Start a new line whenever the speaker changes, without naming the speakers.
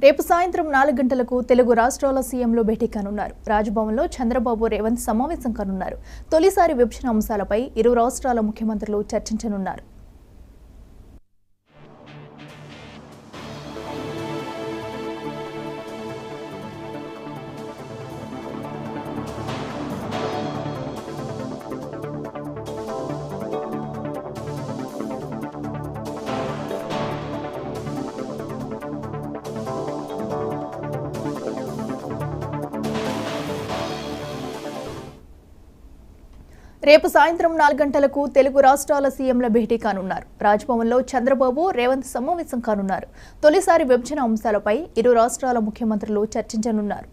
రేపు సాయంత్రం 4 గంటలకు తెలుగు రాష్ట్రాల సీఎంలు భేటీ కానున్నారు. రాజ్భవన్లో చంద్రబాబు, రేవంత్ సమావేశం కానున్నారు. తొలిసారి విభజన అంశాలపై ఇరు రాష్ట్రాల ముఖ్యమంత్రులు చర్చించనున్నారు. రేపు సాయంత్రం 4 గంటలకు తెలుగు రాష్ట్రాల సీఎంల భేటీ కానున్నారు. రాజ్భవన్లో చంద్రబాబు, రేవంత్ సమావేశం కానున్నారు. తొలిసారి విభజన అంశాలపై ఇరు రాష్ట్రాల ముఖ్యమంత్రులు చర్చించనున్నారు.